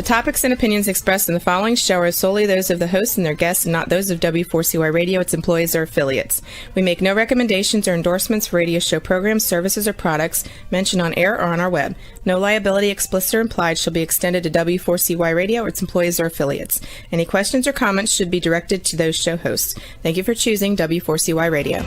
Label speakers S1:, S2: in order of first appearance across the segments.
S1: The topics and opinions expressed in the following show are solely those of the hosts and their guests and not those of W4CY Radio, its employees, or affiliates. We make no recommendations or endorsements for radio show programs, services, or products mentioned on air or on our web. No liability, explicit or implied, shall be extended to W4CY Radio or its employees or affiliates. Any questions or comments should be directed to those show hosts. Thank you for choosing W4CY Radio.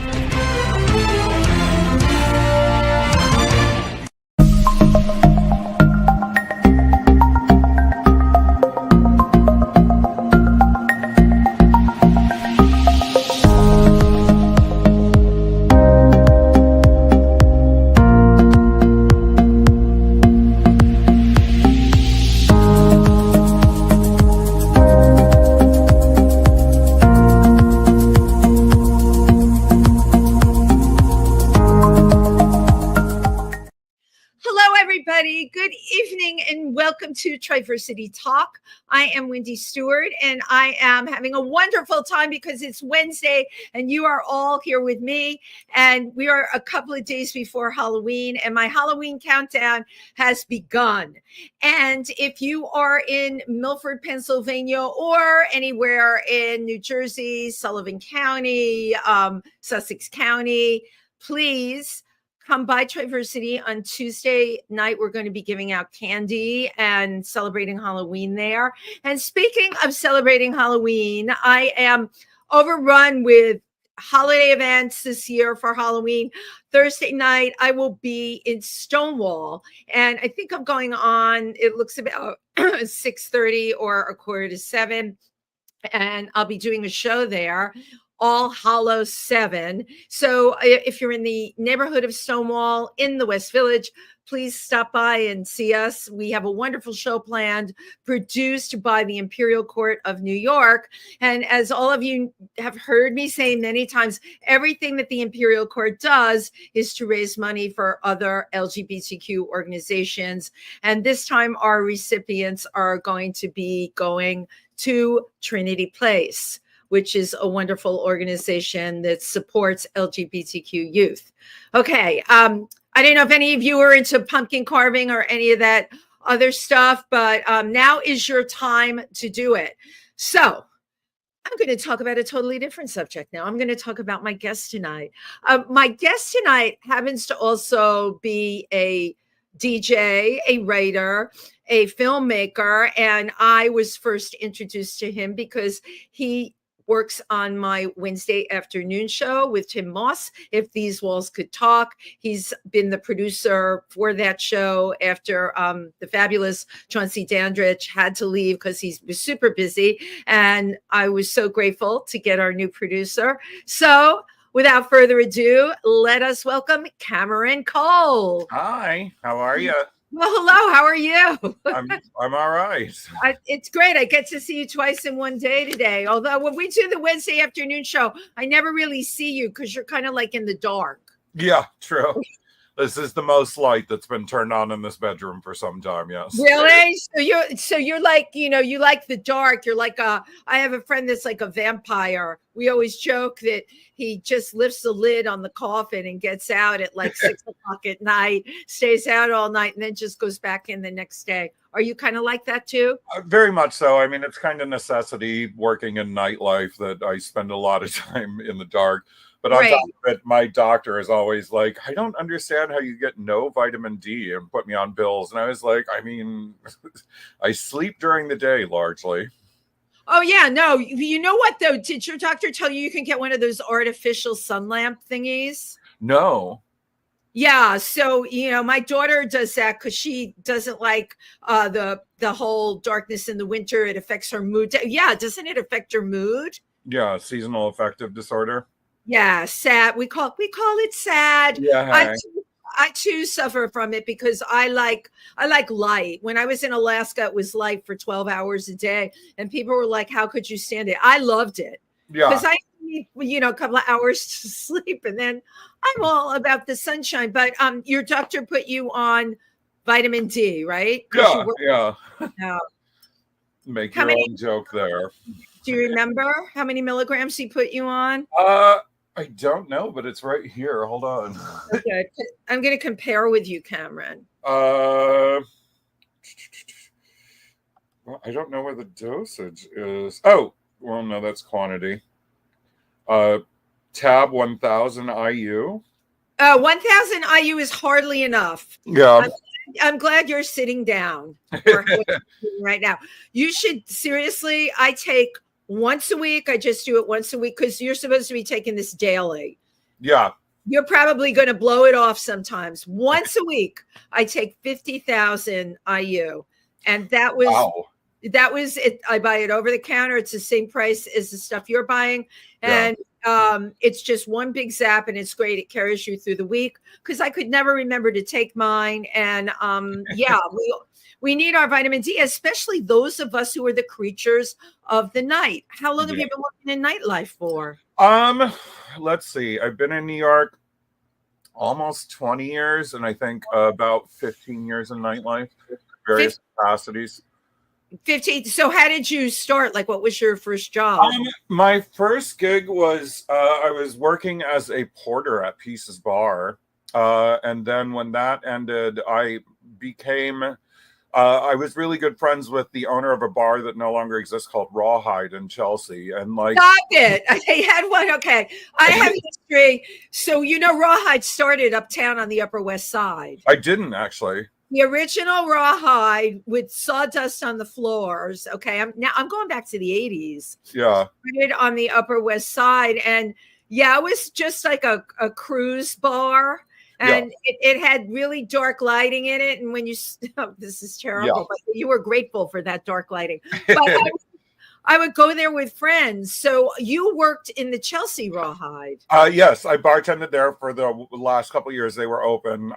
S2: Good evening and welcome to Triversity Talk. I am Wendy Stewart and I am having a wonderful time because it's Wednesday and you are all here with me, and we are a couple of days before Halloween and my Halloween countdown has begun. And if you are in Milford, Pennsylvania or anywhere in New Jersey, Sullivan County, Sussex County, please come by Triversity on Tuesday night. We're going to be giving out candy and celebrating Halloween there. And speaking of celebrating Halloween, I am overrun with holiday events this year for Halloween. Thursday night, I will be in Stonewall. And I think I'm going on, it looks about 6:30 or 6:45. And I'll be doing a show there. All Hallows 7. So if you're in the neighborhood of Stonewall in the West Village, please stop by and see us. We have a wonderful show planned, produced by the Imperial Court of New York. And as all of you have heard me say many times, everything that the Imperial Court does is to raise money for other LGBTQ organizations. And this time our recipients are going to be going to Trinity Place, which is a wonderful organization that supports LGBTQ youth. Okay, I don't know if any of you are into pumpkin carving or any of that other stuff, but now is your time to do it. So I'm going to talk about a totally different subject now. I'm going to talk about my guest tonight. My guest tonight happens to also be a DJ, a writer, a filmmaker, and I was first introduced to him because he works on my Wednesday afternoon show with Tim Moss, If These Walls Could Talk. He's been the producer for that show after the fabulous Chauncey Dandridge had to leave because he was super busy. And I was so grateful to get our new producer. So without further ado, let us welcome Cameron Cole.
S3: Hi, how are you?
S2: Well, hello. How are you?
S3: I'm all right.
S2: It's great. I get to see you twice in one day today. Although when we do the Wednesday afternoon show, I never really see you because you're kind of like in the dark.
S3: Yeah, true. This is the most light that's been turned on in this bedroom for some time. Yes.
S2: Really? So you're like, you like the dark. You're like I have a friend that's like a vampire. We always joke that he just lifts the lid on the coffin and gets out at like 6 o'clock at night, stays out all night, and then just goes back in the next day. Are you kind of like that too?
S3: Very much so. I mean, it's kind of necessity working in nightlife that I spend a lot of time in the dark. But on top of it, my doctor is always like, I don't understand how you get no vitamin D and put me on pills. And I was like, I mean, I sleep during the day largely.
S2: Oh, yeah. No, you know what, though? Did your doctor tell you can get one of those artificial sun lamp thingies?
S3: No.
S2: Yeah. So, my daughter does that because she doesn't like the whole darkness in the winter. It affects her mood. Yeah. Doesn't it affect your mood?
S3: Yeah. Seasonal affective disorder.
S2: Yeah, sad. We call it sad.
S3: Yeah.
S2: I too suffer from it because I like light. When I was in Alaska, it was light for 12 hours a day, and people were like, "How could you stand it?" I loved it.
S3: Yeah,
S2: because I need a couple of hours to sleep, and then I'm all about the sunshine. But your doctor put you on vitamin D, right?
S3: Yeah.
S2: Now,
S3: Make your own joke there.
S2: Do you remember how many milligrams he put you on?
S3: I don't know, but it's right here. Hold on.
S2: Okay. I'm going to compare with you, Cameron.
S3: Well, I don't know where the dosage is. Oh, well, no, that's quantity. Tab 1000 IU.
S2: 1000 IU is hardly enough.
S3: Yeah.
S2: I'm glad you're sitting down or right now. You should seriously, I take once a week. I just do it once a week because you're supposed to be taking this daily.
S3: Yeah.
S2: You're probably going to blow it off sometimes. Once a week, I take 50,000 IU. And that was it. I buy it over the counter. It's the same price as the stuff you're buying. And it's just one big zap and it's great. It carries you through the week because I could never remember to take mine. And we need our vitamin D, especially those of us who are the creatures of the night. How long have you been working in nightlife for?
S3: Let's see. I've been in New York almost 20 years, and I think about 15 years in nightlife, various capacities.
S2: 15. So how did you start? Like, what was your first job?
S3: My first gig was I was working as a porter at Pieces Bar. And then when that ended, I became I was really good friends with the owner of a bar that no longer exists called Rawhide in Chelsea. And like,
S2: stop it. I had one. Okay. I have history. So, Rawhide started uptown on the Upper West Side.
S3: I didn't actually.
S2: The original Rawhide with sawdust on the floors. Okay. I'm going back to the 80s.
S3: Yeah.
S2: Started on the Upper West Side. And it was just like a cruise bar. And it had really dark lighting in it. And when this is terrible, but you were grateful for that dark lighting. But I would go there with friends. So you worked in the Chelsea Rawhide.
S3: Yes, I bartended there for the last couple of years. They were open.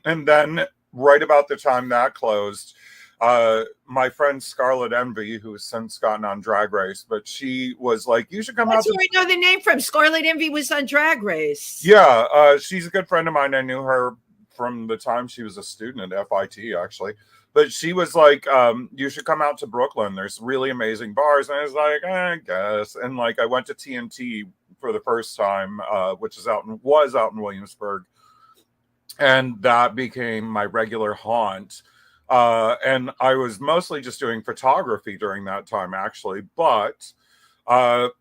S3: And then right about the time that closed, my friend Scarlet Envy, who's since gotten on Drag Race, but she was like, you should come out.
S2: That's where I know the name from. Scarlet Envy was on Drag Race.
S3: Yeah, she's a good friend of mine. I knew her from the time she was a student at FIT, actually. But she was like, you should come out to Brooklyn. There's really amazing bars. And I was like, I guess. And like, I went to TNT for the first time, which was out in Williamsburg. And that became my regular haunt. And I was mostly just doing photography during that time, actually. But one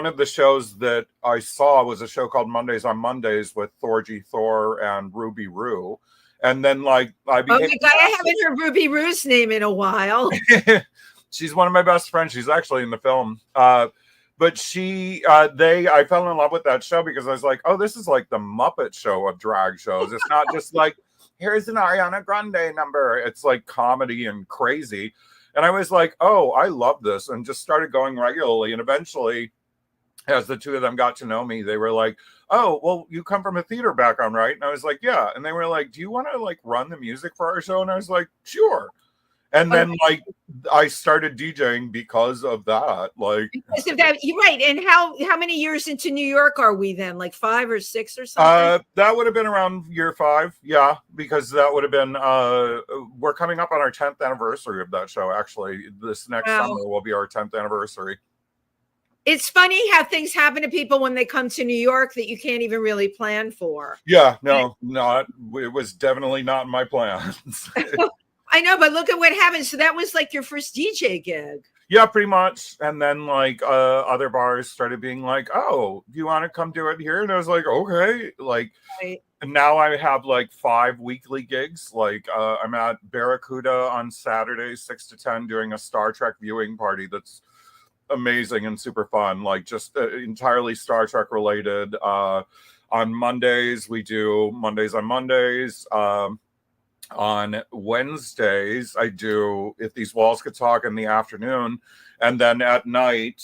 S3: of the shows that I saw was a show called Mondays on Mondays with Thorgy Thor and Ruby Roo. And then, like, I became.
S2: Oh my God, I haven't heard Ruby Roo's name in a while.
S3: She's one of my best friends. She's actually in the film. But I fell in love with that show because I was like, oh, this is like the Muppet Show of drag shows. It's not just like, here's an Ariana Grande number. It's like comedy and crazy. And I was like, oh, I love this. And just started going regularly. And eventually, as the two of them got to know me, they were like, oh, well, you come from a theater background, right? And I was like, yeah. And they were like, do you want to like run the music for our show? And I was like, sure. And then like I started DJing because of that. Like,
S2: because of that, you're right. And how many years into New York are we then? Like 5 or 6 or something?
S3: That would have been around year 5. Yeah, because that would have been we're coming up on our 10th anniversary of that show. Actually, this next summer will be our 10th anniversary.
S2: It's funny how things happen to people when they come to New York that you can't even really plan for.
S3: Yeah, no, it was definitely not in my plans.
S2: I know, but look at what happened. So that was like your first DJ gig.
S3: Yeah, pretty much. And then like other bars started being like, oh, do you want to come do it here? And I was like, okay. Like, and now I have like 5 weekly gigs. Like I'm at Barracuda on Saturdays, 6 to 10, doing a Star Trek viewing party that's amazing and super fun, like just entirely Star Trek related. On Mondays we do Mondays on Mondays. On Wednesdays I do If These Walls Could Talk in the afternoon, and then at night,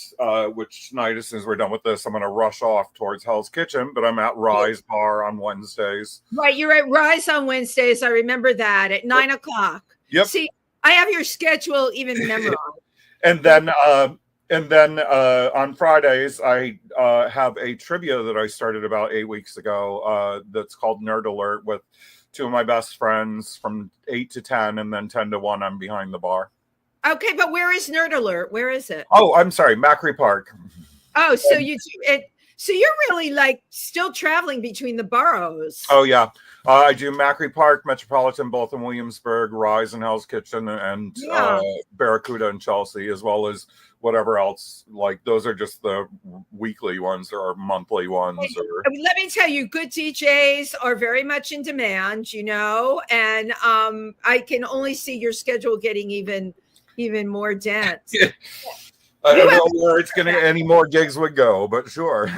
S3: which night, as soon as we're done with this, I'm going to rush off towards Hell's Kitchen, but I'm at Rise Bar on Wednesdays.
S2: Right, you're at Rise on Wednesdays. I remember that at 9 o'clock.
S3: Yep.
S2: See, I have your schedule even memorized.
S3: And then on Fridays, I have a trivia that I started about 8 weeks ago that's called Nerd Alert with 2 of my best friends from 8 to 10, and then 10 to 1, I'm behind the bar.
S2: Okay, but where is Nerd Alert? Where is it?
S3: Oh, I'm sorry, Macri Park.
S2: Oh, so you do it. So you're really like still traveling between the boroughs.
S3: Oh yeah, I do Macri Park, Metropolitan, both in Williamsburg, Rise and Hell's Kitchen, and Barracuda and Chelsea, as well as whatever else. Like those are just the weekly ones or monthly ones.
S2: Let me tell you, good DJs are very much in demand, you know, and I can only see your schedule getting even more dense.
S3: I don't know where it's gonna any more gigs would go, but sure.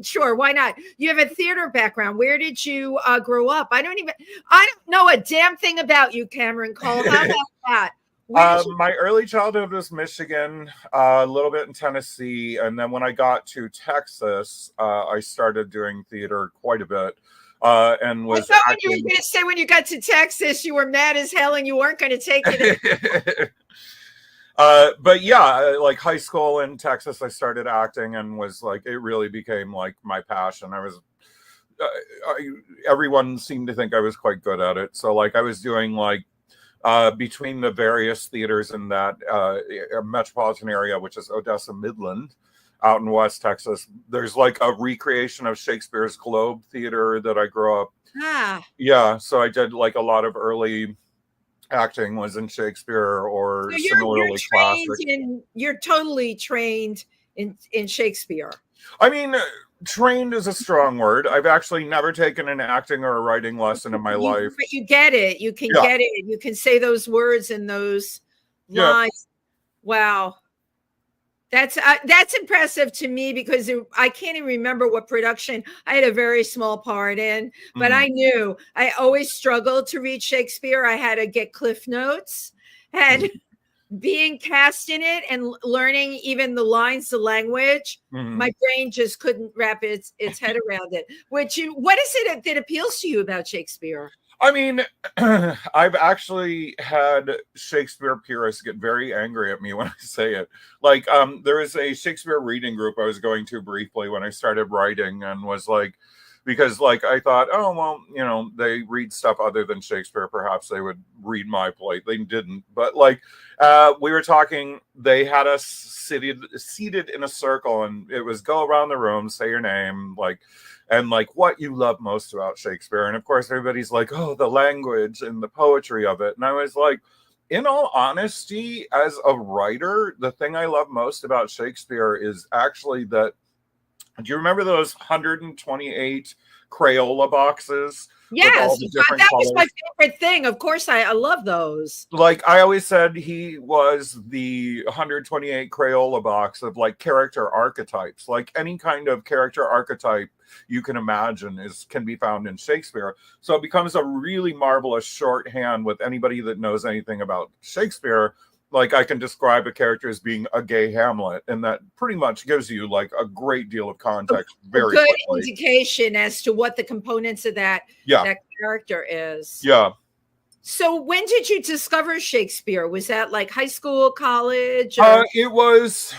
S2: Sure, why not? You have a theater background. Where did you grow up? I don't know a damn thing about you, Cameron Cole. How about that?
S3: My early childhood was Michigan, a little bit in Tennessee, and then when I got to Texas, I started doing theater quite a bit. And was
S2: I thought you were going to say when you got to Texas, you were mad as hell and you weren't going to take it.
S3: But yeah, like high school in Texas, I started acting and was like, it really became like my passion. Everyone seemed to think I was quite good at it. So like I was doing like, between the various theaters in that metropolitan area, which is Odessa Midland out in West Texas, there's like a recreation of Shakespeare's Globe Theater that I grew up. Yeah. So I did like a lot of early acting was in Shakespeare or similarly classic.
S2: You're totally trained in Shakespeare.
S3: I mean, trained is a strong word. I've actually never taken an acting or a writing lesson in my life.
S2: But you get it. You can get it. You can say those words and those lines. Wow. That's impressive to me because I can't even remember what production I had a very small part in, but I knew I always struggled to read Shakespeare. I had to get Cliff Notes, and being cast in it and learning even the lines, the language, my brain just couldn't wrap its head around it. What is it that appeals to you about Shakespeare?
S3: I mean, I've actually had Shakespeare purists get very angry at me when I say it. Like, there is a Shakespeare reading group I was going to briefly when I started writing, and was like, because like I thought, oh well, you know, they read stuff other than Shakespeare, perhaps they would read my play. They didn't, but like we were talking, they had us seated in a circle, and it was go around the room, say your name, like, and like what you love most about Shakespeare. And of course everybody's like, oh, the language and the poetry of it. And I was like, in all honesty, as a writer, the thing I love most about Shakespeare is actually that, do you remember those 128 Crayola boxes?
S2: Yes, that was my favorite thing. Of course, I love those.
S3: Like I always said, he was the 128 Crayola box of like character archetypes. Like any kind of character archetype you can imagine can be found in Shakespeare. So it becomes a really marvelous shorthand with anybody that knows anything about Shakespeare. Like I can describe a character as being a gay Hamlet, and that pretty much gives you like a great deal of context. Very
S2: good
S3: quickly.
S2: Indication as to what the components of that character is.
S3: Yeah.
S2: So when did you discover Shakespeare? Was that like high school, college?
S3: It was,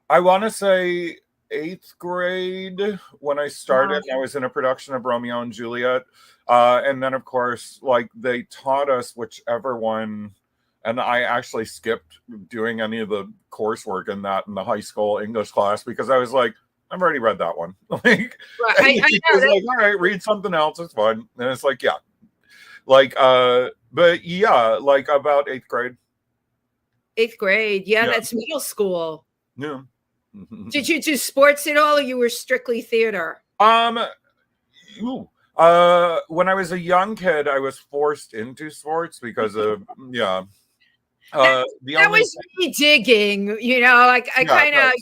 S3: I want to say 8th grade when I started. I was in a production of Romeo and Juliet, and then of course, like they taught us whichever one. And I actually skipped doing any of the coursework in the high school English class because I was like, I've already read that one. Like,
S2: I know
S3: like, all right, read something else. It's fun. And it's like, yeah, like, but yeah, like about 8th grade.
S2: 8th grade, yeah, that's middle school.
S3: Yeah.
S2: Did you do sports at all, or you were strictly theater?
S3: When I was a young kid, I was forced into sports because of
S2: that was me digging, you know, like I kind of,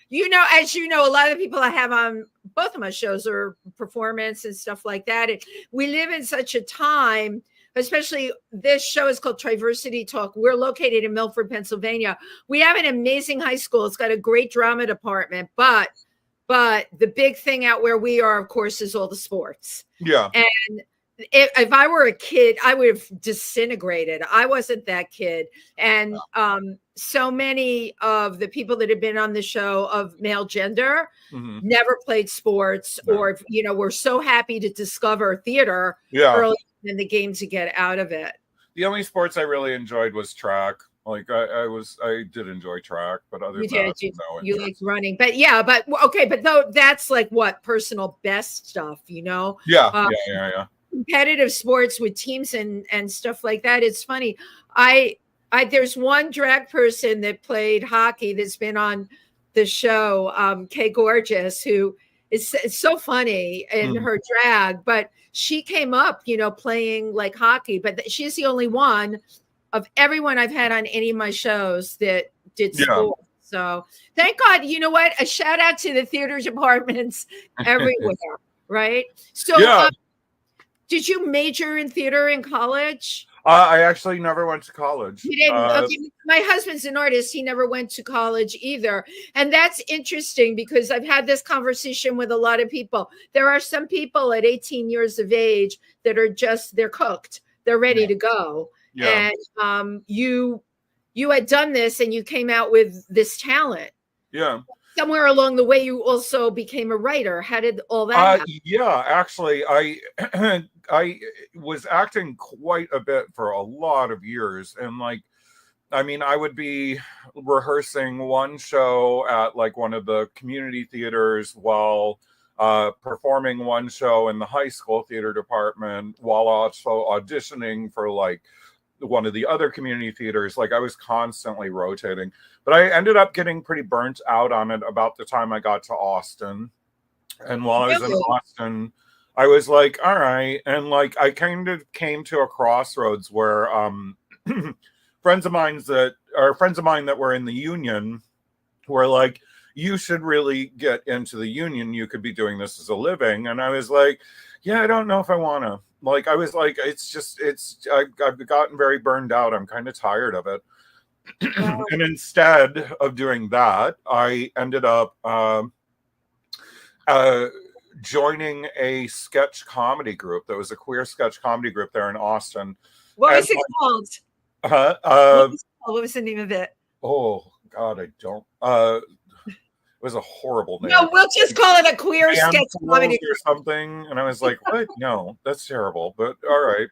S2: you know, as you know, a lot of the people I have on both of my shows are performance and stuff like that. And we live in such a time, especially this show is called Triversity Talk. We're located in Milford, Pennsylvania. We have an amazing high school. It's got a great drama department, but the big thing out where we are, of course, is all the sports.
S3: Yeah.
S2: And if I were a kid, I would have disintegrated. I wasn't that kid. And so many of the people that have been on the show of male gender never played sports or, you know, were so happy to discover theater early in the game to get out of it.
S3: The only sports I really enjoyed was track. Like I did enjoy track, but other
S2: You
S3: than that,
S2: did.
S3: no
S2: You
S3: interest.
S2: like running, but yeah, but okay, but though that's like what personal best stuff,
S3: Yeah,
S2: uh,
S3: yeah.
S2: competitive sports with teams and stuff like that. It's funny. I there's one drag person that played hockey that's been on the show, Kay Gorgeous, who is so funny in
S3: Mhm.
S2: her drag, but she came up, playing like hockey, but she's the only one of everyone I've had on any of my shows that did
S3: Yeah.
S2: sports. So thank God, you know what? A shout out to the theater departments everywhere, right? So
S3: Yeah.
S2: did you major in theater in college?
S3: I actually never went to college.
S2: You didn't. Okay. My husband's an artist. He never went to college either. And that's interesting because I've had this conversation with a lot of people. There are some people at 18 years of age that are they're cooked. They're ready to go.
S3: Yeah.
S2: And you had done this and you came out with this talent.
S3: Yeah.
S2: Somewhere along the way, you also became a writer. How did all that happen?
S3: Yeah, actually, I I was acting quite a bit for a lot of years, and like, I mean, I would be rehearsing one show at like one of the community theaters while performing one show in the high school theater department while also auditioning for like one of the other community theaters. Like I was constantly rotating, but I ended up getting pretty burnt out on it about the time I got to Austin. And while I was in
S2: Really?
S3: Austin, I was like, all right. And like I kind of came to a crossroads where friends of mine that were in the union were like, you should really get into the union. You could be doing this as a living. And I was like, yeah, I don't know if I want to. Like, I was like, I've gotten very burned out. I'm kind of tired of it.
S2: Wow.
S3: And instead of doing that, I ended up joining a sketch comedy group. That was a queer sketch comedy group there in Austin.
S2: What
S3: And
S2: was it called?
S3: uh,
S2: What was the name of it?
S3: oh God, I don't. It was a horrible name.
S2: No, we'll just call it a queer sketch comedy
S3: or something. And I was like, what? No, that's terrible. But all right.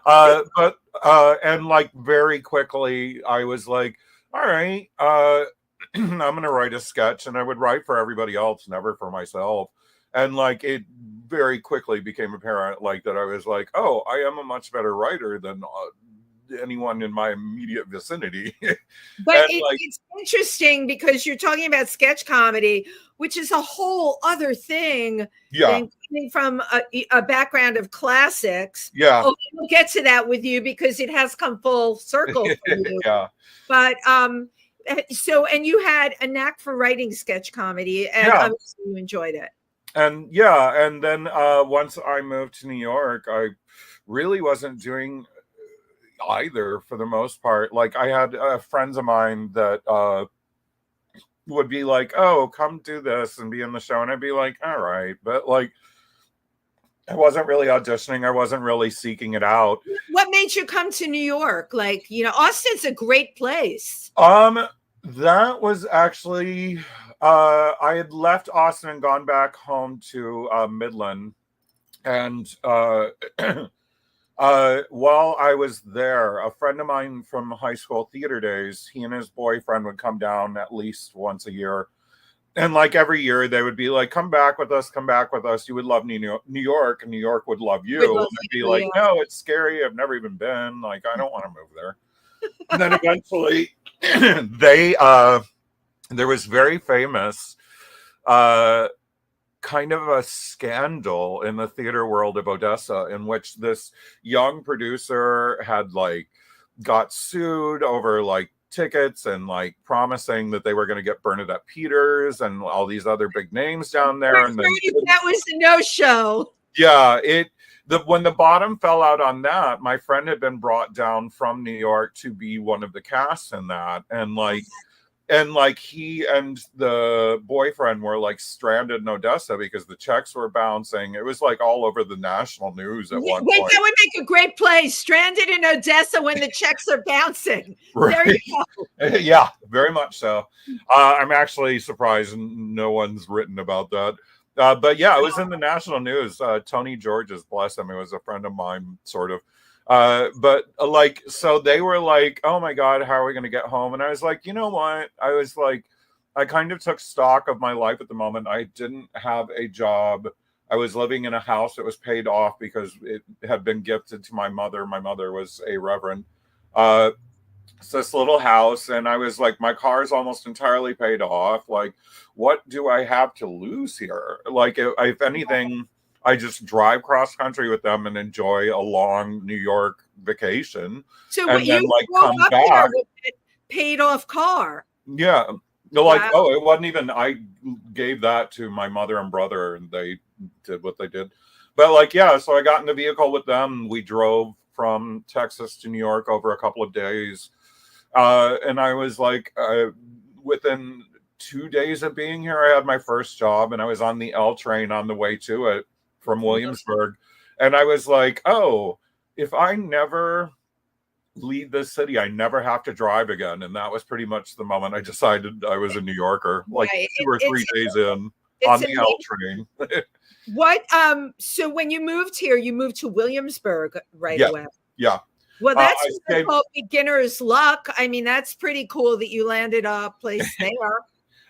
S3: And like very quickly, I was like, all right, I'm gonna write a sketch, and I would write for everybody else, never for myself. And like it very quickly became apparent, like that I was like, oh, I am a much better writer than anyone in my immediate vicinity.
S2: But it's interesting because you're talking about sketch comedy, which is a whole other thing than coming from a background of classics.
S3: Yeah.
S2: Oh, we'll get to that with you because it has come full circle for you.
S3: Yeah.
S2: But so, and you had a knack for writing sketch comedy, and obviously you enjoyed it.
S3: And and then once I moved to New York, I really wasn't doing either for the most part. Like I had friends of mine that would be like, oh, come do this and be in the show, and I'd be like, all right, but like I wasn't really auditioning, I wasn't really seeking it out.
S2: What made you come to New York? Like, Austin's a great place.
S3: That was actually I had left Austin and gone back home to Midland, and while I was there, a friend of mine from high school theater days, he and his boyfriend would come down at least once a year. And like every year, they would be like, come back with us, come back with us. You would love New York, and New York would love you. And I'd be like, no, it's scary. I've never even been. Like, I don't want to move there. And then eventually, there was very famous kind of a scandal in the theater world of Odessa in which this young producer had like got sued over like tickets and like promising that they were going to get Bernadette Peters and all these other big names down there. And then
S2: that was the no-show.
S3: Yeah, when the bottom fell out on that, my friend had been brought down from New York to be one of the casts in that, and like he and the boyfriend were like stranded in Odessa because the checks were bouncing. It was like all over the national news at one point.
S2: That would make a great play. Stranded in Odessa when the checks are bouncing.
S3: Right.
S2: There you go.
S3: Yeah, very much so. I'm actually surprised no one's written about that. But yeah, it was in the national news. Tony George's, bless him, it was a friend of mine, sort of But like, so they were like, oh my God, how are we going to get home? And I was like, you know what? I was like, I kind of took stock of my life at the moment. I didn't have a job. I was living in a house that was paid off because it had been gifted to my mother. My mother was a reverend. It's this little house, and I was like, my car's almost entirely paid off. Like, what do I have to lose here? Like, if anything, I just drive cross country with them and enjoy a long New York vacation,
S2: So what
S3: and then
S2: you
S3: like
S2: drove
S3: come
S2: up here
S3: back.
S2: with a paid off car.
S3: Yeah. Like,
S2: Wow.
S3: oh, it wasn't even, I gave that to my mother and brother, and they did what they did. But like, yeah, so I got in the vehicle with them. We drove from Texas to New York over a couple of days. And I was like, within 2 days of being here, I had my first job, and I was on the L train on the way to it from Williamsburg. And I was like, oh, if I never leave this city, I never have to drive again. And that was pretty much the moment I decided I was a New Yorker, like
S2: Right.
S3: 2 or 3 days in on
S2: It's
S3: the
S2: amazing.
S3: L train.
S2: What so when you moved here, you moved to Williamsburg right
S3: Yeah.
S2: away.
S3: Yeah.
S2: Well, that's
S3: I
S2: what I
S3: stayed,
S2: call beginner's luck. I mean, that's pretty cool that you landed a place there.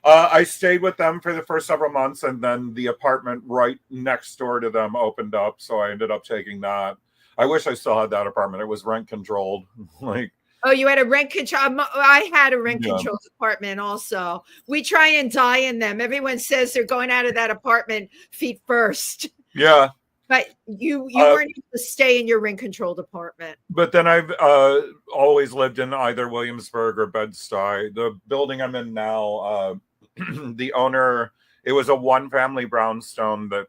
S3: I stayed with them for the first several months, and then the apartment right next door to them opened up. So I ended up taking that. I wish I still had that apartment. It was rent controlled. Like,
S2: Oh, you had a rent control. I had a rent
S3: yeah.
S2: controlled apartment also. We try and die in them. Everyone says they're going out of that apartment feet first.
S3: Yeah.
S2: But you weren't able to stay in your rent controlled apartment.
S3: But then I've always lived in either Williamsburg or Bed-Stuy. The building I'm in now, the owner, it was a one-family brownstone that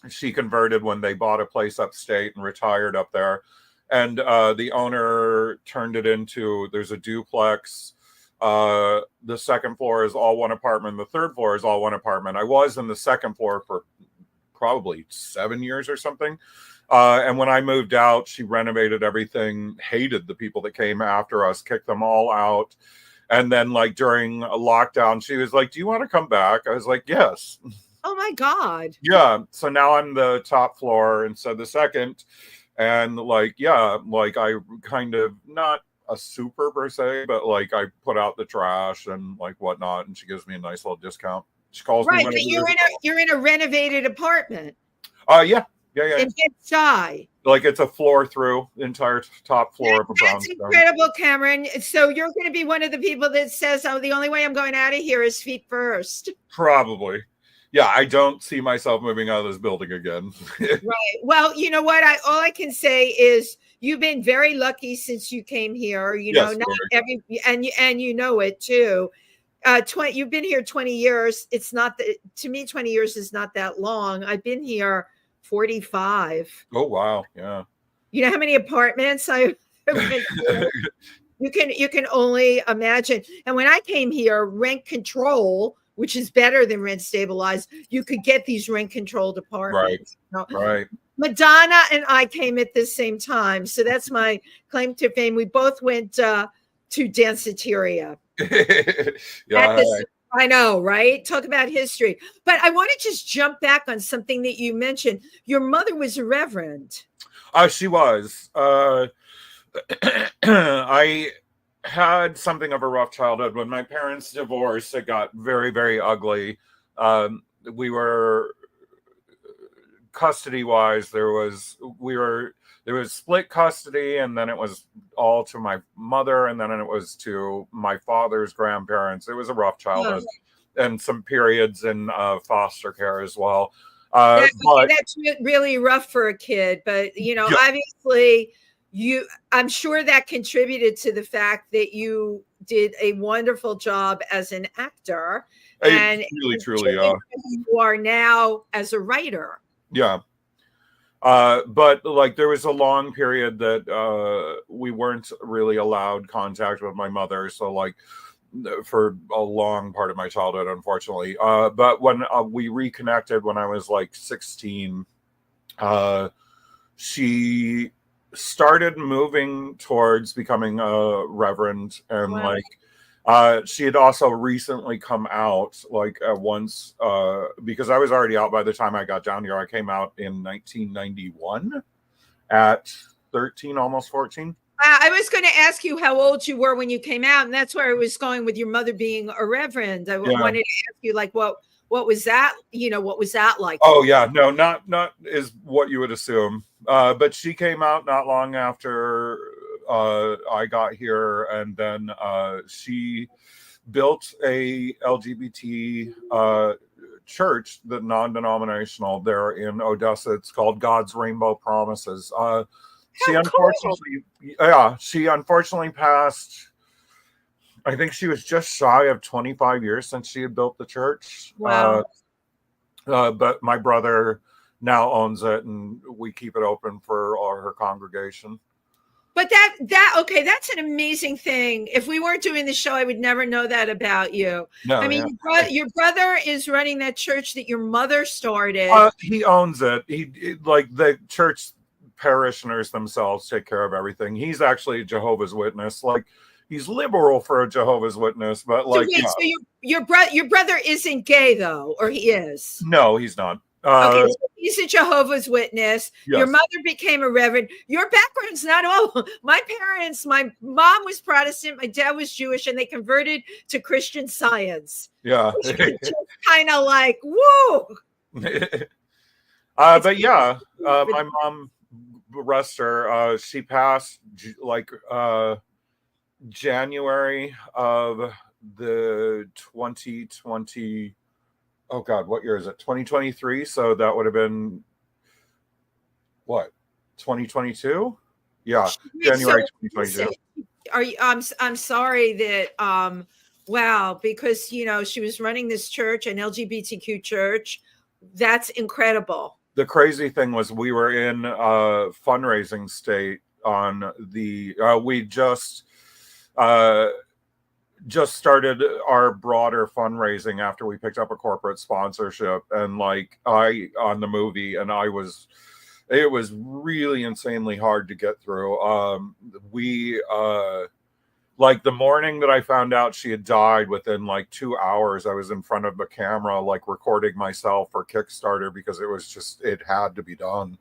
S3: she converted when they bought a place upstate and retired up there. And the owner turned it into, there's a duplex. The second floor is all one apartment. The third floor is all one apartment. I was in the second floor for probably 7 years or something. And when I moved out, she renovated everything, hated the people that came after us, kicked them all out. And then like during a lockdown, she was like, do you want to come back? I was like, yes.
S2: Oh my God.
S3: Yeah. So now I'm the top floor instead of the second. And like, yeah, like I kind of, not a super per se, but like I put out the trash and like whatnot. And she gives me a nice little discount. She calls me
S2: Right,
S3: whenever
S2: but you're in a renovated apartment
S3: yeah.
S2: in Bed-Stuy.
S3: Like it's a floor through, the entire top floor of a
S2: That's
S3: brownstone.
S2: incredible, Cameron. So you're going to be one of the people that says, "Oh, the only way I'm going out of here is feet first."
S3: Probably. Yeah, I don't see myself moving out of this building again.
S2: Right. Well, you know what? All I can say is you've been very lucky since you came here. You know,
S3: Yes,
S2: not
S3: very.
S2: and you know it too. 20, you've been here 20 years. It's not that, to me, 20 years is not that long. I've been here 45.
S3: Oh wow, yeah.
S2: You know how many apartments I went through? You can only imagine. And when I came here, rent control, which is better than rent stabilized, you could get these rent controlled apartments.
S3: Right.
S2: You know?
S3: Right.
S2: Madonna and I came at the same time, so that's my claim to fame. We both went to Danceteria.
S3: Yeah.
S2: I know, right? Talk about history. But I want to just jump back on something that you mentioned. Your mother was a reverend.
S3: She was. I had something of a rough childhood. When my parents divorced, it got very, very ugly. We were custody wise, there was split custody, and then it was all to my mother, and then it was to my father's grandparents. It was a rough childhood, and some periods in foster care as well.
S2: That's really rough for a kid, but you know, obviously I'm sure that contributed to the fact that you did a wonderful job as an actor, and
S3: really, truly,
S2: you are now as a writer.
S3: Yeah. But like there was a long period that we weren't really allowed contact with my mother. So like for a long part of my childhood, unfortunately. But when we reconnected when I was like 16, she started moving towards becoming a reverend, and
S2: Wow.
S3: like she had also recently come out like once because I was already out by the time I got down here. I came out in 1991 at 13, almost 14.
S2: I was going to ask you how old you were when you came out, and that's where I was going with your mother being a reverend. I wanted to ask you, like, what was that? What was that like?
S3: Oh yeah, no, not is what you would assume. But she came out not long after I got here, and then she built a LGBT church, the non-denominational, there in Odessa. It's called God's Rainbow Promises. She unfortunately passed. I think she was just shy of 25 years since she had built the church.
S2: Wow.
S3: But my brother now owns it, and we keep it open for all her congregation.
S2: But okay, that's an amazing thing. If we weren't doing the show, I would never know that about you.
S3: No,
S2: I mean, your brother is running that church that your mother started.
S3: He owns it. He like the church parishioners themselves take care of everything. He's actually a Jehovah's Witness. Like, he's liberal for a Jehovah's Witness, but like,
S2: so your brother isn't gay though, or he is?
S3: No, he's not.
S2: Okay, so he's a Jehovah's Witness. Yes. Your mother became a reverend. Your background's not all. My mom was Protestant, my dad was Jewish, and they converted to Christian Science.
S3: Yeah.
S2: Kind of like, whoa.
S3: But yeah, my mom, rest her, she passed like January of the 2020. Oh God, what year is it? 2023. So that would have been what? 2022? Yeah, January 2022.
S2: Are you? I'm sorry that wow, because she was running this church, an LGBTQ church. That's incredible.
S3: The crazy thing was we were in fundraising state on the we just started our broader fundraising after we picked up a corporate sponsorship, and like on the movie, and it was really insanely hard to get through. We like the morning that I found out she had died, within like 2 hours, I was in front of the camera, like recording myself for Kickstarter, because it had to be done.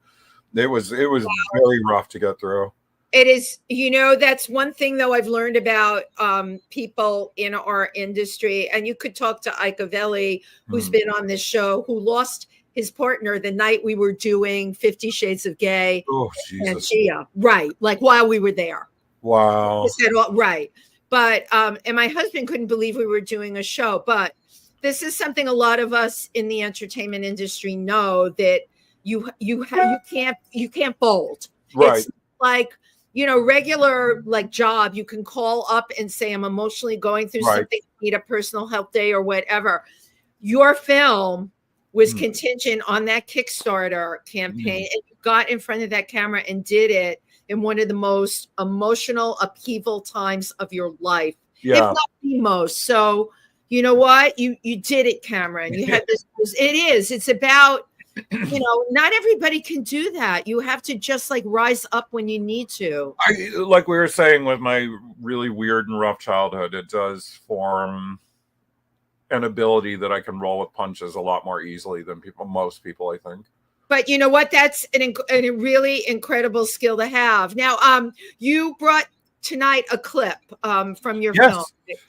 S3: It was very rough to get through.
S2: It is, that's one thing though I've learned about people in our industry, and you could talk to Ike Avelli, who's been on this show, who lost his partner the night we were doing 50 Shades of Gay.
S3: Oh, Jesus.
S2: And right, like while we were there.
S3: Wow.
S2: Right. But and my husband couldn't believe we were doing a show. But this is something a lot of us in the entertainment industry know, that you can't fold.
S3: Right.
S2: It's like, regular like job, you can call up and say, I'm emotionally going through something, need a personal health day or whatever. Your film was contingent on that Kickstarter campaign, and you got in front of that camera and did it in one of the most emotional upheaval times of your life, if not the most. So you know what, you did it, Cameron. You had this. It's about, not everybody can do that. You have to just like rise up when you need to.
S3: Like we were saying, with my really weird and rough childhood, it does form an ability that I can roll with punches a lot more easily than most people, I think.
S2: But you know what? That's a really incredible skill to have. Now, you brought tonight a clip from your film.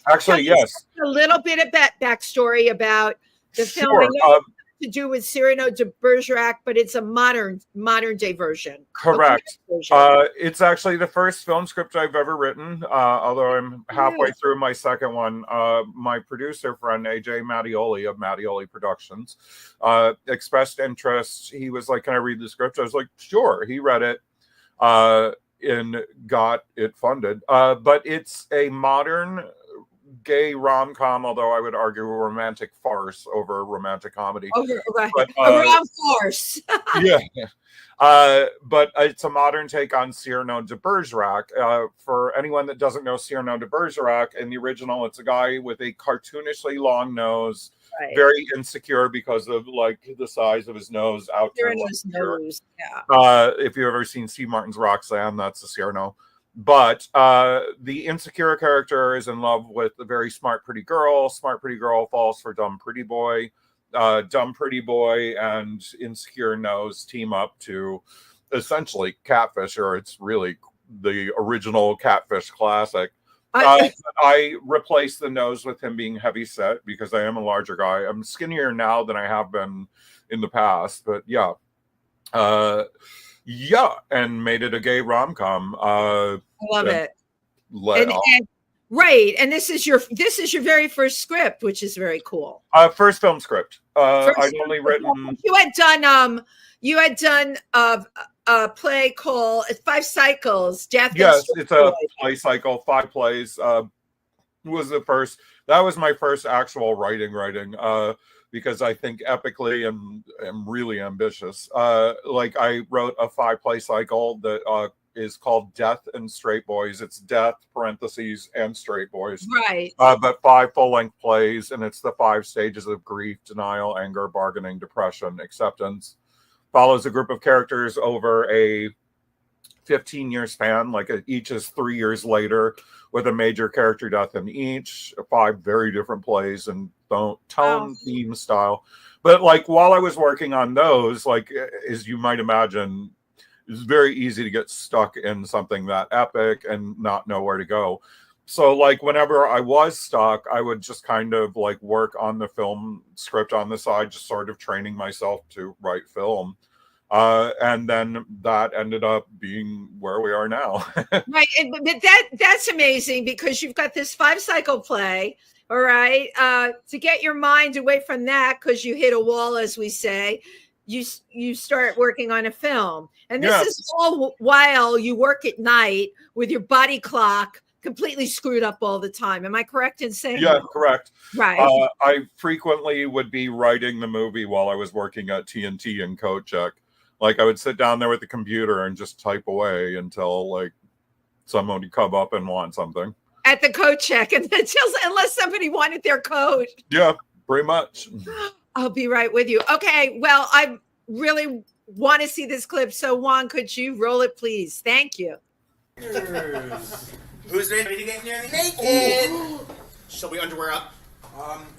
S3: Actually, yes.
S2: A little bit of backstory about the film. To do with Cyrano de Bergerac, but it's a modern day version.
S3: Correct. It's actually the first film script I've ever written, although I'm halfway through my second one. My producer friend AJ Mattioli of Mattioli Productions expressed interest. He was like, can I read the script? I was like, sure. He read it and got it funded. But it's a modern gay rom-com, although I would argue a romantic farce over romantic comedy.
S2: But, a rom farce.
S3: But it's a modern take on Cyrano de Bergerac. For anyone that doesn't know Cyrano de Bergerac, in the original, it's a guy with a cartoonishly long nose, very insecure because of like the size of his nose out to his nose. If you've ever seen Steve Martin's Roxanne, that's a Cyrano. But the insecure character is in love with a very smart, pretty girl. Smart, pretty girl falls for dumb, pretty boy. Dumb, pretty boy and insecure nose team up to essentially Catfish, or it's really the original Catfish classic. I replaced the nose with him being heavy set because I am a larger guy. I'm skinnier now than I have been in the past, but yeah. And made it a gay rom-com.
S2: I love it.
S3: And
S2: right, and this is your very first script, which is very cool.
S3: First film script. I've only written.
S2: You had done a play called Five Cycles. Death.
S3: Yes, it's a play cycle. 5 plays. Was the first. That was my first actual writing. Because I think epically and am really ambitious. Like I wrote a 5-play cycle that is called Death and Straight Boys. It's Death, parentheses, and Straight Boys.
S2: Right.
S3: But 5 full-length plays, and it's the 5 stages of grief, denial, anger, bargaining, depression, acceptance. Follows a group of characters over a 15-year span, like each is 3 years later, with a major character death in each. 5 very different plays and tone, theme, style. But like while I was working on those, like as you might imagine, it's very easy to get stuck in something that epic and not know where to go. So like whenever I was stuck, I would just kind of like work on the film script on the side, just sort of training myself to write film. And then that ended up being where we are now.
S2: Right. But that's amazing because you've got this 5-cycle play. All right. To get your mind away from that, because you hit a wall, as we say, you start working on a film. And this is all while you work at night with your body clock completely screwed up all the time. Am I correct in saying
S3: Yeah,
S2: that?
S3: correct.
S2: Right.
S3: I frequently would be writing the movie while I was working at TNT and Code Check. Like I would sit down there with the computer and just type away until like someone would come up and want something.
S2: At the code check, and unless somebody wanted their code.
S3: Yeah, pretty much.
S2: I'll be right with you. Okay, well, I really want to see this clip. So, Juan, could you roll it, please? Thank you.
S4: Who's ready to get nearly naked? Shall we underwear up?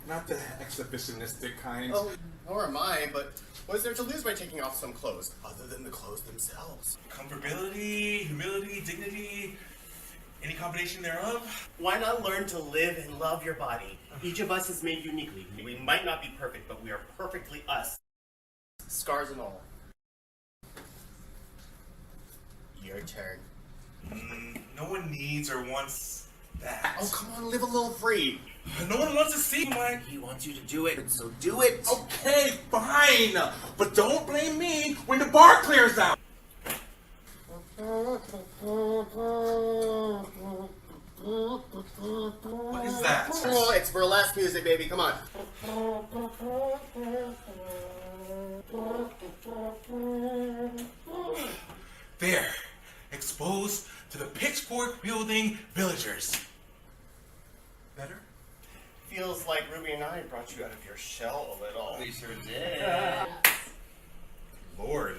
S5: Not the exhibitionistic kind.
S4: Oh, nor am I, but what is there to lose by taking off some clothes, other than the clothes themselves?
S5: Comfortability, humility, dignity, any combination thereof?
S4: Why not learn to live and love your body? Each of us is made uniquely. We might not be perfect, but we are perfectly us. Scars and all. Your turn.
S5: No one needs or wants that.
S4: Oh, come on, live a little free.
S5: No one wants to see my...
S4: He wants you to do it, so do it.
S5: Okay, fine. But don't blame me when the bar clears out. What is that?
S4: Oh, it's burlesque music, baby. Come on.
S5: There. Exposed to the pitchfork-wielding villagers. Better?
S4: Feels like Ruby and I brought you out of your shell a little.
S5: We sure did. Lord.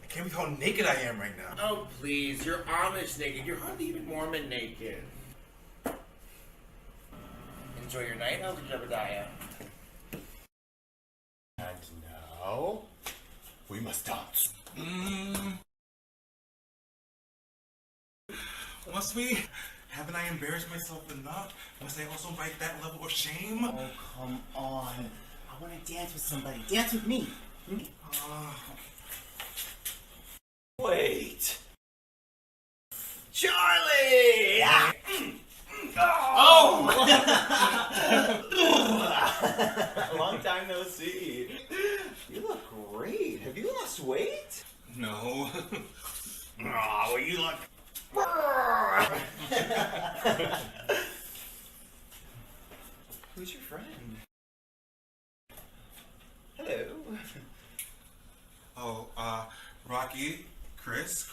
S5: I can't believe how naked I am right now.
S6: Oh, please. You're Amish naked. You're hardly even Mormon naked. Enjoy your night, Elder Jebediah.
S4: And now, we must dance.
S5: Must we? Haven't I embarrassed myself enough? Must I also bite that level of shame?
S4: Oh, come on. I want to dance with somebody. Dance with me.
S6: Wait. Charlie!
S4: Oh!
S6: Long time no see. You look great. Have you lost weight?
S5: No.
S6: Oh, you look... Who's your friend? Hello.
S5: Oh, Rocky, Chris,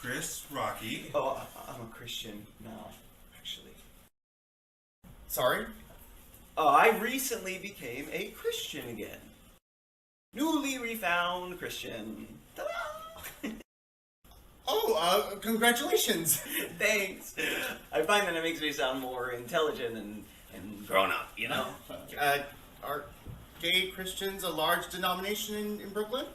S5: Rocky.
S6: Oh, I'm a Christian now, actually.
S4: Sorry?
S6: I recently became a Christian again. Newly refound Christian. Ta-da!
S4: Oh, congratulations.
S6: Thanks. I find that it makes me sound more intelligent and grown up, you know?
S4: Are gay Christians a large denomination in Brooklyn?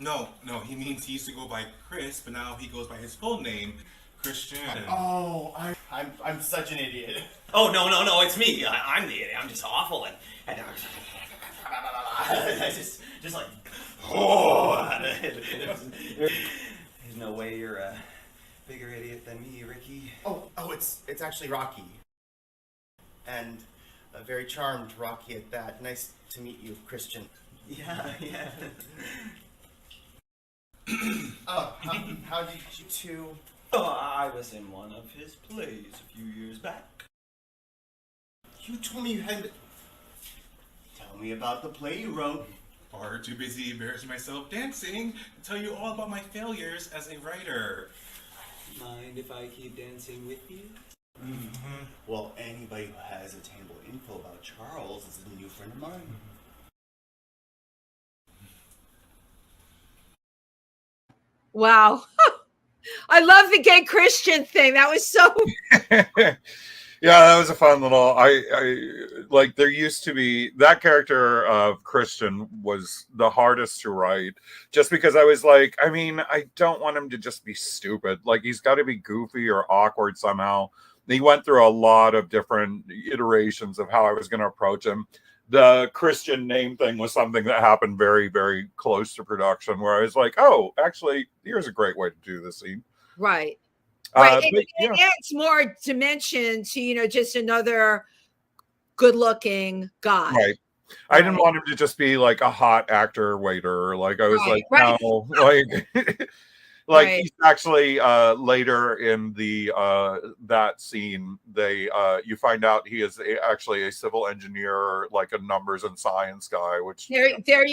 S5: No, he means he used to go by Chris, but now he goes by his full name, Christian.
S4: Oh, I'm such an idiot. Oh, no, it's me. I'm the idiot. I'm just awful and just like, oh. There's no way you're a bigger idiot than me, Ricky. Oh, it's actually Rocky. And a very charmed Rocky at that. Nice to meet you, Christian. Yeah. How did you two? Oh, I was in one of his plays a few years back. You told me you had. Tell me about the play you wrote.
S5: Far too busy embarrassing myself dancing to tell you all about my failures as a writer.
S4: Mind if I keep dancing with you? Mm-hmm. Well, anybody who has attainable info about Charles is a new friend of mine.
S2: Wow. I love the gay Christian thing. That was so.
S3: Yeah, that was a fun little. I like. There used to be that character of Christian was the hardest to write, just because I was like, I mean, I don't want him to just be stupid. Like he's got to be goofy or awkward somehow. He went through a lot of different iterations of how I was going to approach him. The Christian name thing was something that happened very, very close to production, where I was like, oh, actually, here's a great way to do this scene.
S2: Right. Right.
S3: But,
S2: it adds more dimension to, just another good looking guy.
S3: Right. I didn't want him to just be like a hot actor waiter. Like I was no, like he's actually later in the that scene they you find out he is actually a civil engineer, like a numbers and science guy, which
S2: there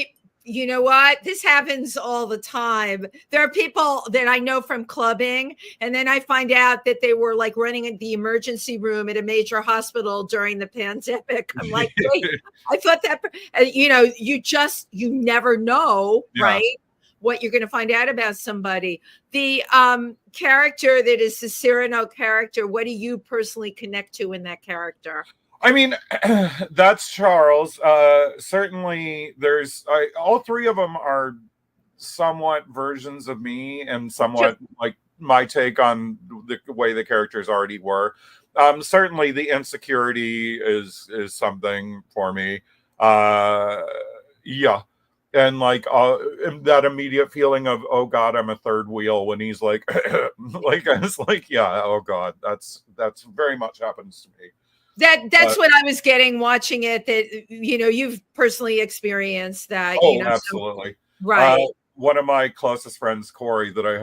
S2: you know what? This happens all the time. There are people that I know from clubbing, and then I find out that they were like running in the emergency room at a major hospital during the pandemic. I'm like, wait, I thought that, you never know, right? What you're going to find out about somebody. The character that is the Cyrano character, what do you personally connect to in that character?
S3: I mean, that's Charles. Certainly, all three of them are somewhat versions of me and somewhat like my take on the way the characters already were. Certainly, the insecurity is something for me. Yeah. And like that immediate feeling of, oh God, I'm a third wheel when he's like, like I was like, yeah, oh God, that's very much happens to me.
S2: That's what I was getting watching it. That you've personally experienced that.
S3: Oh, absolutely.
S2: Right.
S3: One of my closest friends, Corey, that I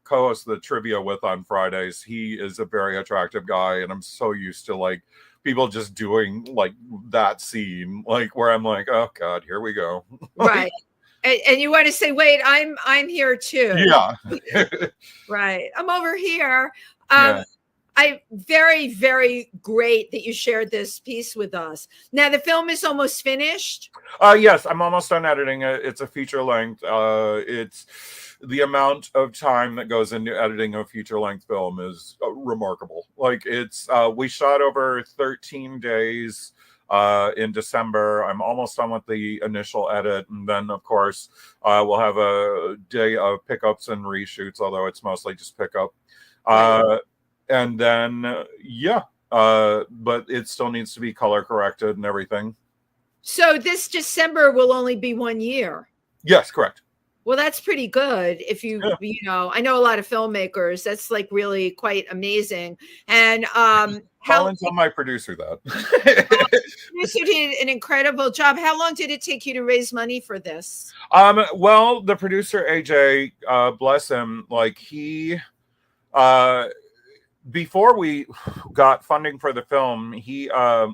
S3: co-host the trivia with on Fridays. He is a very attractive guy, and I'm so used to like people just doing like that scene, like where I'm like, oh God, here we go.
S2: Right. And you want to say, wait, I'm here too.
S3: Yeah.
S2: Right. I'm over here.
S3: Yeah.
S2: Very, very great that you shared this piece with us. Now the film is almost finished.
S3: Yes, I'm almost done editing it. It's a feature length. It's the amount of time that goes into editing a feature length film is remarkable. Like we shot over 13 days in December. I'm almost done with the initial edit, and then of course we'll have a day of pickups and reshoots, although it's mostly just pickup. And then, but it still needs to be color corrected and everything.
S2: So this December will only be 1 year.
S3: Yes, correct.
S2: Well, that's pretty good. If I know a lot of filmmakers. That's like really quite amazing. And
S3: Colin's on my producer that.
S2: You did an incredible job. How long did it take you to raise money for this?
S3: Well, the producer AJ, bless him, like he. Before we got funding for the film, I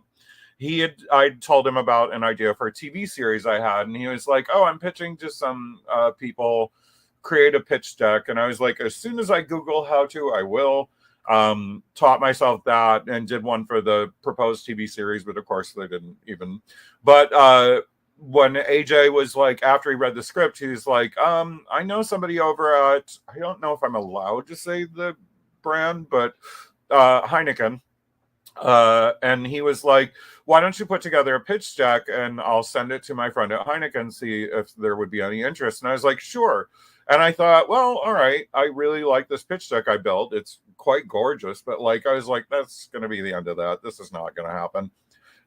S3: told him about an idea for a TV series I had, and he was like, oh, I'm pitching to some people, create a pitch deck. And I was like, as soon as I Google how to, I will. Taught myself that and did one for the proposed TV series, but of course they didn't even. But when AJ was like, after he read the script, he was like, I know somebody over at, I don't know if I'm allowed to say the brand, but Heineken. And he was like, why don't you put together a pitch deck and I'll send it to my friend at Heineken and see if there would be any interest. And I was like, sure. And I thought, well, all right, I really like this pitch deck I built. It's quite gorgeous, but like, I was like, that's going to be the end of that. This is not going to happen.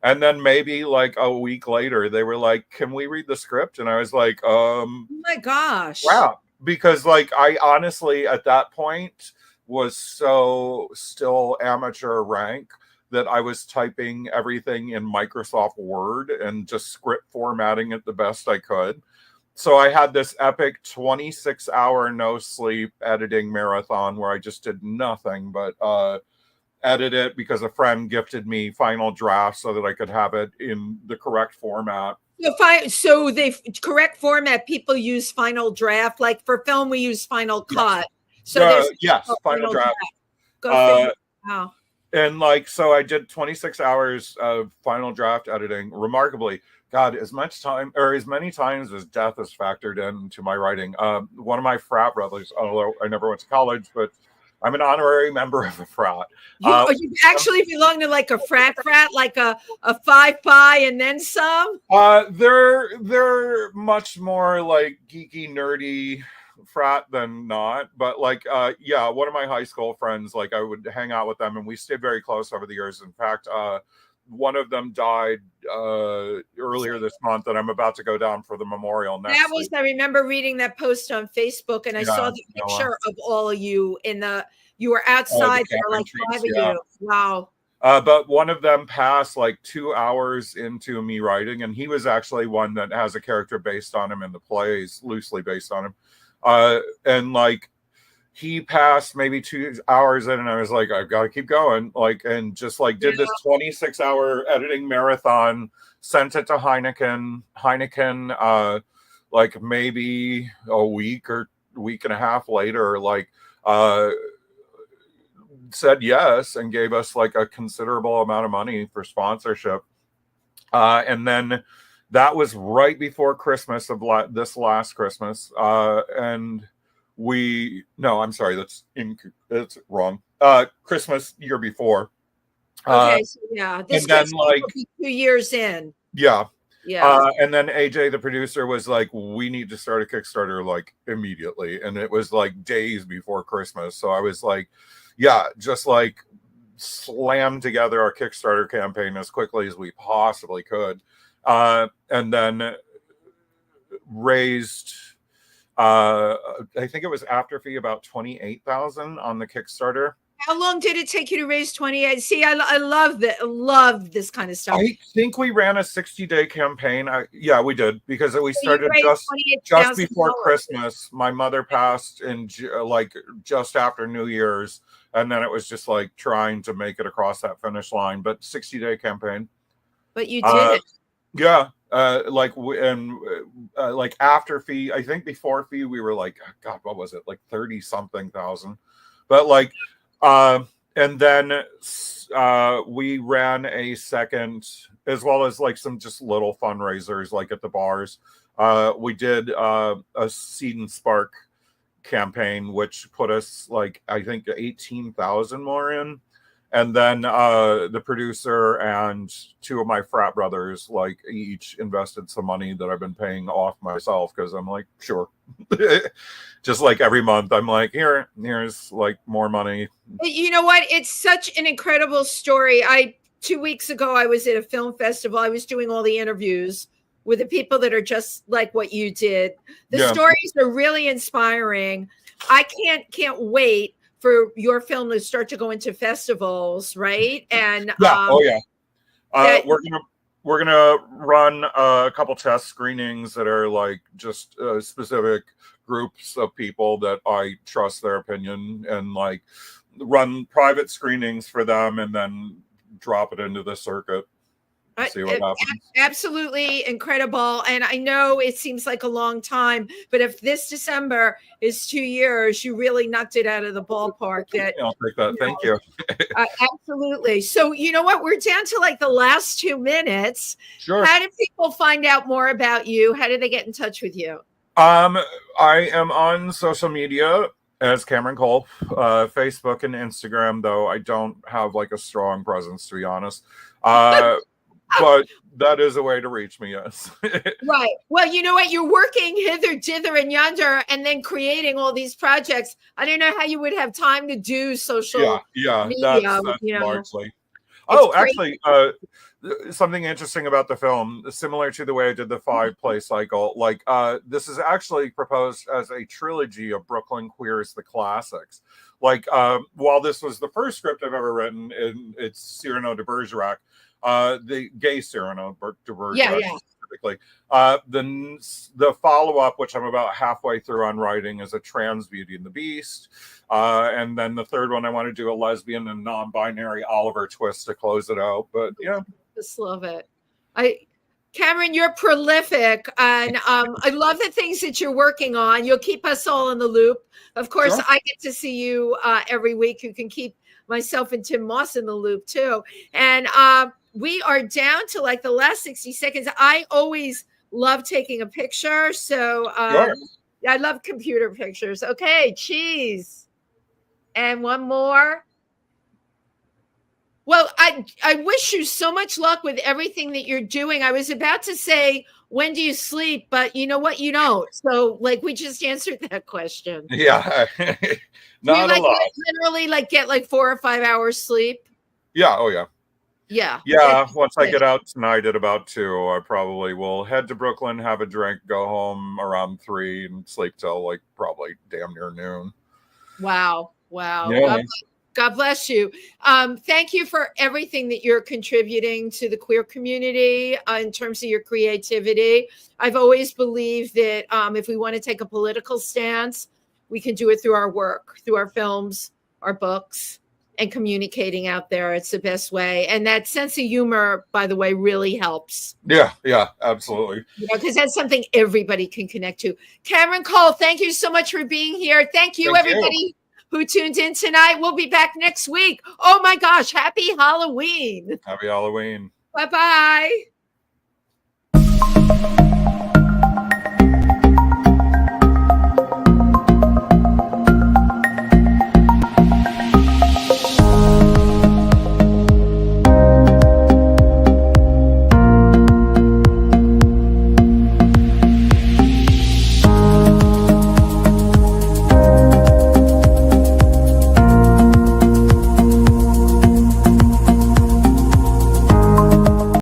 S3: And then maybe like a week later, they were like, can we read the script? And I was like,
S2: Oh my gosh.
S3: wow. Because like, I honestly, at that point was so still amateur rank that I was typing everything in Microsoft Word and just script formatting it the best I could. So I had this epic 26-hour no sleep editing marathon where I just did nothing but edit it because a friend gifted me final drafts so that I could have it in the correct format.
S2: So the correct format, people use Final Draft. Like for film, we use Final Cut. So there's
S3: Final draft.
S2: Go figure. Wow.
S3: And like, so I did 26 hours of final draft editing. Remarkably, God, as much time or as many times as death is factored into my writing. One of my frat brothers, although I never went to college, but I'm an honorary member of a frat.
S2: You actually belong to like a frat, like a 5 pi and then some?
S3: They're much more like geeky, nerdy frat than not, but like yeah, one of my high school friends, like I would hang out with them and we stayed very close over the years. In fact, one of them died earlier this month and I'm about to go down for the memorial next week.
S2: I remember reading that post on Facebook and I saw the picture of all of you you were outside, there were like 5 of you. Wow.
S3: But one of them passed like 2 hours into me writing, and he was actually one that has a character based on him in the plays, loosely based on him. And like he passed maybe 2 hours in and I was like, I've got to keep going, like, and just like did this 26-hour editing marathon, sent it to Heineken like maybe a week or week and a half later, like said yes and gave us like a considerable amount of money for sponsorship. And then that was right before Christmas of this last Christmas. And I'm sorry, that's wrong. Christmas year before.
S2: Okay, so yeah, this
S3: and then like
S2: 2 years in.
S3: Yeah.
S2: Yeah.
S3: And then AJ, the producer, was like, we need to start a Kickstarter like immediately. And it was like days before Christmas. So I was like, yeah, just like slam together our Kickstarter campaign as quickly as we possibly could. And then raised, I think it was after fee about 28,000 on the Kickstarter.
S2: How long did it take you to raise 28? See, I love that. Love this kind of stuff.
S3: I think we ran a 60-day campaign. Yeah, we did, because we started just before Christmas. My mother passed in like just after New Year's, and then it was just like trying to make it across that finish line. But 60-day campaign.
S2: But you did it.
S3: Yeah. Like after fee, I think before fee we were like, God, what was it? Like 30 something thousand. But like and then we ran a second, as well as like some just little fundraisers like at the bars. We did a Seed and Spark campaign, which put us like, I think 18,000 more in. And then the producer and two of my frat brothers, like, each invested some money that I've been paying off myself, because I'm like, sure. Just like every month, I'm like, here's like more money.
S2: You know what? It's such an incredible story. 2 weeks ago, I was at a film festival. I was doing all the interviews with the people that are just like what you did. The stories are really inspiring. I can't wait for your film to start to go into festivals, right? And
S3: we're gonna run a couple test screenings that are like just specific groups of people that I trust their opinion, and like run private screenings for them, and then drop it into the circuit. See what happens.
S2: Absolutely incredible. And I know it seems like a long time, but if this December is 2 years, you really knocked it out of the ballpark.
S3: I'll take that. Thank you.
S2: Absolutely. So you know what? We're down to like the last 2 minutes.
S3: Sure.
S2: How do people find out more about you? How do they get in touch with you?
S3: I am on social media As Cameron Cole, Facebook and Instagram, though I don't have like a strong presence, to be honest. But that is a way to reach me, yes.
S2: Right. Well, you know what? You're working hither, dither, and yonder, and then creating all these projects. I don't know how you would have time to do social media.
S3: That's
S2: you know,
S3: largely.
S2: It's
S3: Actually, something interesting about the film, similar to the way I did the 5-play cycle, like this is actually proposed as a trilogy of Brooklyn Queers the Classics. Like, while this was the first script I've ever written, it's Cyrano de Bergerac, the gay Cyrano de Bergerac specifically. The follow-up, which I'm about halfway through on writing, is a trans Beauty and the Beast. And then the third one, I want to do a lesbian and non-binary Oliver twist to close it out. But yeah.
S2: Just love it. Cameron, you're prolific, and I love the things that you're working on. You'll keep us all in the loop. Of course,
S3: Sure.
S2: I get to see you every week. You can keep myself and Tim Moss in the loop too. And we are down to like the last 60 seconds. I always love taking a picture. So
S3: Sure.
S2: I love computer pictures. Okay, cheese. And one more. Well, I wish you so much luck with everything that you're doing. I was about to say, when do you sleep? But you know what? You don't. So, like, we just answered that question.
S3: Yeah. Not
S2: you,
S3: a lot.
S2: literally, get 4 or 5 hours sleep?
S3: Yeah. Oh, yeah.
S2: Yeah.
S3: Yeah. Once I get out tonight at about 2, I probably will head to Brooklyn, have a drink, go home around 3, and sleep till like probably damn near noon.
S2: Wow.
S3: Yeah.
S2: God bless you. Thank you for everything that you're contributing to the queer community in terms of your creativity. I've always believed that if we want to take a political stance, we can do it through our work, through our films, our books, and communicating out there. It's the best way. And that sense of humor, by the way, really helps.
S3: Yeah, absolutely.
S2: Because that's something everybody can connect to. Cameron Cole, thank you so much for being here. Thank you, everybody who tuned in tonight. We'll be back next week. Oh my gosh, happy Halloween.
S3: Happy Halloween.
S2: Bye-bye.